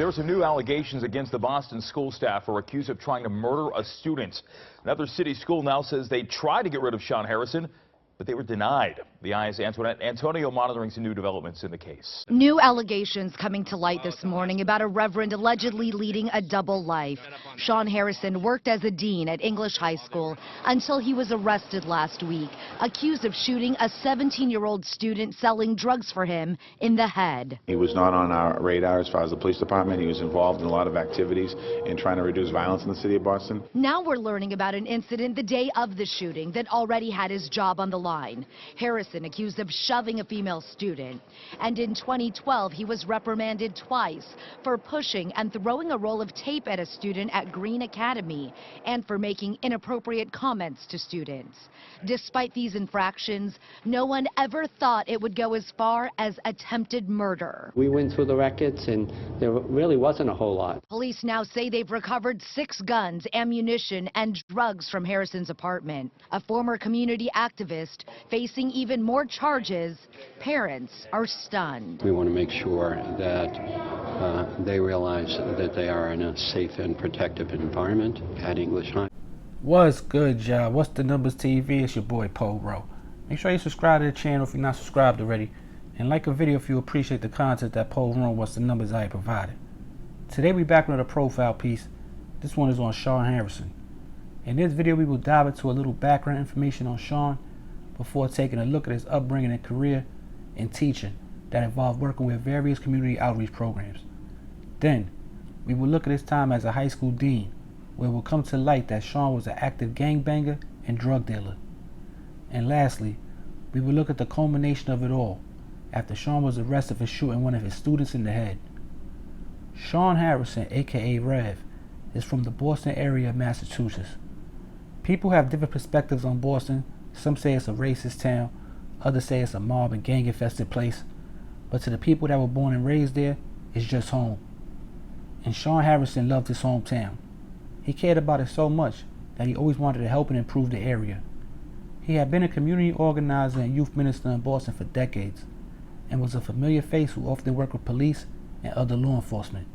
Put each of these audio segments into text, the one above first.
There are some new allegations against the Boston school staff who are accused of trying to murder a student. Another city school now says they tried to get rid of Sean Harrison, but they were denied. The IA's Antonio monitoring some new developments in the case. New allegations coming to light this morning about a reverend allegedly leading a double life. Sean Harrison worked as a dean at English High School until he was arrested last week, accused of shooting a 17-year-old student selling drugs for him in the head. He was not on our radar as far as the police department. He was involved in a lot of activities in trying to reduce violence in the city of Boston. Now we're learning about an incident the day of the shooting that already had his job on the line. Harrison accused of shoving a female student. And in 2012, he was reprimanded twice for pushing and throwing a roll of tape at a student at Green Academy and for making inappropriate comments to students. Despite these infractions, no one ever thought it would go as far as attempted murder. We went through the records and there really wasn't a whole lot. Police now say they've recovered 6 guns, ammunition, and drugs from Harrison's apartment. A former community activist facing even more charges. Parents are stunned. We want to make sure that they realize that they are in a safe and protective environment at English High. What's good, y'all? What's the Numbers TV? It's your boy Bro. Make sure you subscribe to the channel if you're not subscribed already, and like a video if you appreciate the content that What's the Numbers I provided. Today we back with a profile piece. This one is on Sean Harrison. In this video we will dive into a little background information on Sean before taking a look at his upbringing and career in teaching that involved working with various community outreach programs. Then, we will look at his time as a high school dean, where it will come to light that Sean was an active gangbanger and drug dealer. And lastly, we will look at the culmination of it all after Sean was arrested for shooting one of his students in the head. Sean Harrison, aka Rev, is from the Boston area of Massachusetts. People have different perspectives on Boston. Some say it's a racist town, others say it's a mob and gang-infested place, but to the people that were born and raised there, it's just home. And Sean Harrison loved his hometown. He cared about it so much that he always wanted to help and improve the area. He had been a community organizer and youth minister in Boston for decades, and was a familiar face who often worked with police and other law enforcement.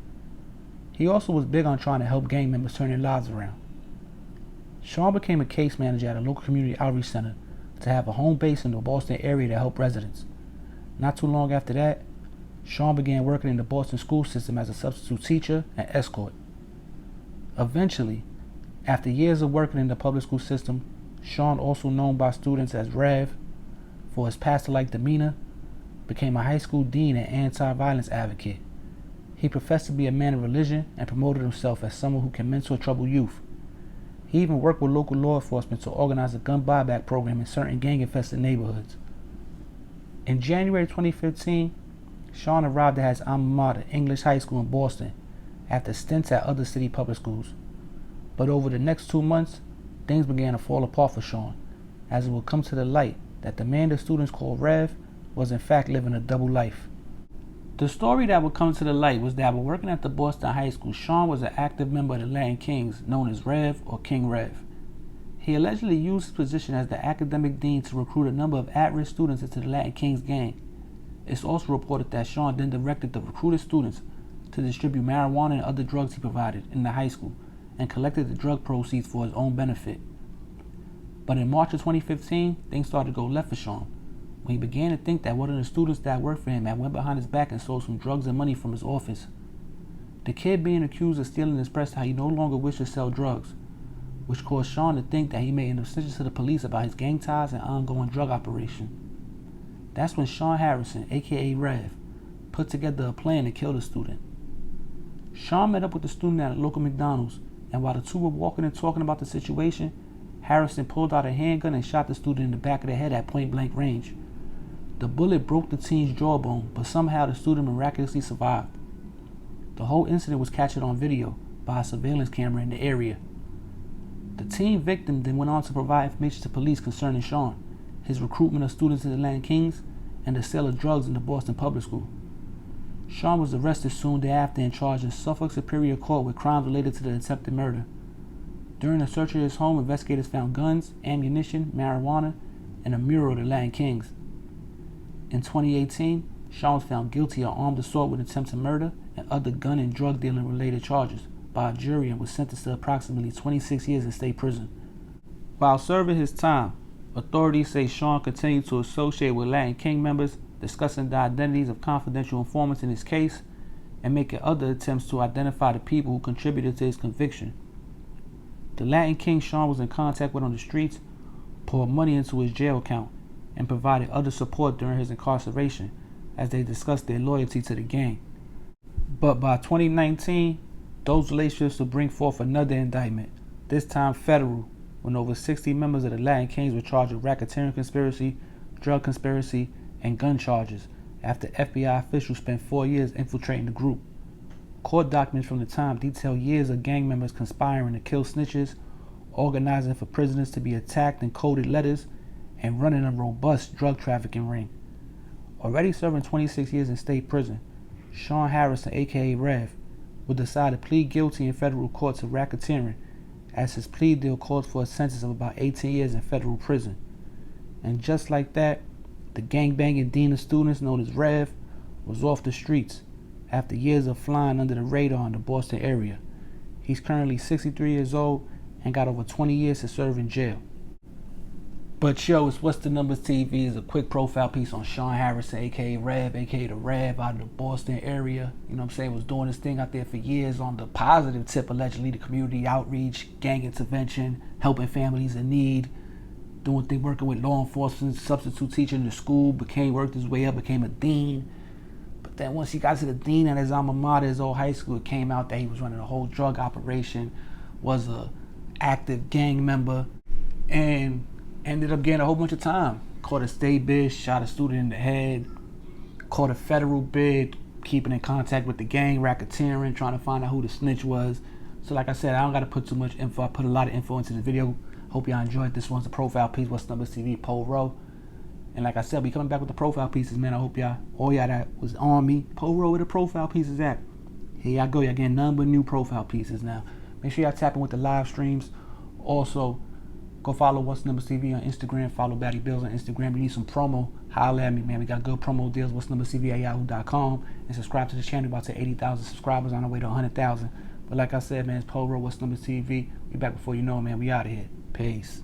He also was big on trying to help gang members turn their lives around. Sean became a case manager at a local community outreach center to have a home base in the Boston area to help residents. Not too long after that, Sean began working in the Boston school system as a substitute teacher and escort. Eventually, after years of working in the public school system, Sean, also known by students as Rev for his pastor-like demeanor, became a high school dean and anti-violence advocate. He professed to be a man of religion and promoted himself as someone who can mentor troubled youth. He even worked with local law enforcement to organize a gun buyback program in certain gang-infested neighborhoods. In January 2015, Sean arrived at his alma mater, English High School in Boston, after stints at other city public schools. But over the next 2 months, things began to fall apart for Sean, as it would come to the light that the man the students called Rev was in fact living a double life. The story that would come to the light was that while working at the Boston High School, Sean was an active member of the Latin Kings, known as Rev or King Rev. He allegedly used his position as the academic dean to recruit a number of at-risk students into the Latin Kings gang. It's also reported that Sean then directed the recruited students to distribute marijuana and other drugs he provided in the high school and collected the drug proceeds for his own benefit. But in March of 2015, things started to go left for Sean, when he began to think that one of the students that worked for him had went behind his back and stole some drugs and money from his office. The kid being accused of stealing expressed how he no longer wished to sell drugs, which caused Sean to think that he made an snitch to the police about his gang ties and ongoing drug operation. That's when Sean Harrison, aka Rev, put together a plan to kill the student. Sean met up with the student at a local McDonald's, and while the two were walking and talking about the situation, Harrison pulled out a handgun and shot the student in the back of the head at point-blank range. The bullet broke the teen's jawbone, but somehow the student miraculously survived. The whole incident was captured on video by a surveillance camera in the area. The teen victim then went on to provide information to police concerning Sean, his recruitment of students in the Latin Kings, and the sale of drugs in the Boston public school. Sean was arrested soon thereafter and charged in Suffolk Superior Court with crimes related to the attempted murder. During a search of his home, investigators found guns, ammunition, marijuana, and a mural of the Latin Kings. In 2018, Sean was found guilty of armed assault with attempt to murder and other gun and drug dealing related charges by a jury and was sentenced to approximately 26 years in state prison. While serving his time, authorities say Sean continued to associate with Latin King members, discussing the identities of confidential informants in his case and making other attempts to identify the people who contributed to his conviction. The Latin King Sean was in contact with on the streets poured money into his jail account and provided other support during his incarceration as they discussed their loyalty to the gang. But by 2019, those relationships would bring forth another indictment, this time federal, when over 60 members of the Latin Kings were charged with racketeering conspiracy, drug conspiracy, and gun charges after FBI officials spent 4 years infiltrating the group. Court documents from the time detail years of gang members conspiring to kill snitches, organizing for prisoners to be attacked in coded letters, and running a robust drug trafficking ring. Already serving 26 years in state prison, Sean Harrison, aka Rev, would decide to plead guilty in federal court to racketeering, as his plea deal called for a sentence of about 18 years in federal prison. And just like that, the gangbanging dean of students known as Rev was off the streets after years of flying under the radar in the Boston area. He's currently 63 years old and got over 20 years to serve in jail. But yo, it's What's the Numbers TV is a quick profile piece on Sean Harrison, aka Rev, aka the Rev, out of the Boston area. You know what I'm saying? Was doing this thing out there for years on the positive tip, allegedly, the community outreach, gang intervention, helping families in need, doing things, working with law enforcement, substitute teaching in the school, worked his way up, became a dean. But then once he got to the dean at his alma mater, his old high school, it came out that he was running a whole drug operation, was a active gang member, and ended up getting a whole bunch of time. Caught a state bid, shot a student in the head, caught a federal bid, keeping in contact with the gang, racketeering, trying to find out who the snitch was. So like I said, I don't gotta put too much info. I put a lot of info into the video. Hope y'all enjoyed. This one's the profile piece, What's the Numbers TV, Pole Row. And like I said, we coming back with the profile pieces, man. I hope y'all, all y'all that was on me, Pole Row where the profile pieces at. Here y'all go, y'all getting none but new profile pieces now. Make sure y'all tapping with the live streams. Also, go follow What's the Numbers TV on Instagram. Follow Batty Bills on Instagram. You need some promo, holla at me, man. We got good promo deals. What's the Numbers TV at yahoo.com. And subscribe to the channel. About to 80,000 subscribers on our way to 100,000. But like I said, man, it's Pole Row, What's the Numbers TV. We back before you know, man. We out of here. Peace.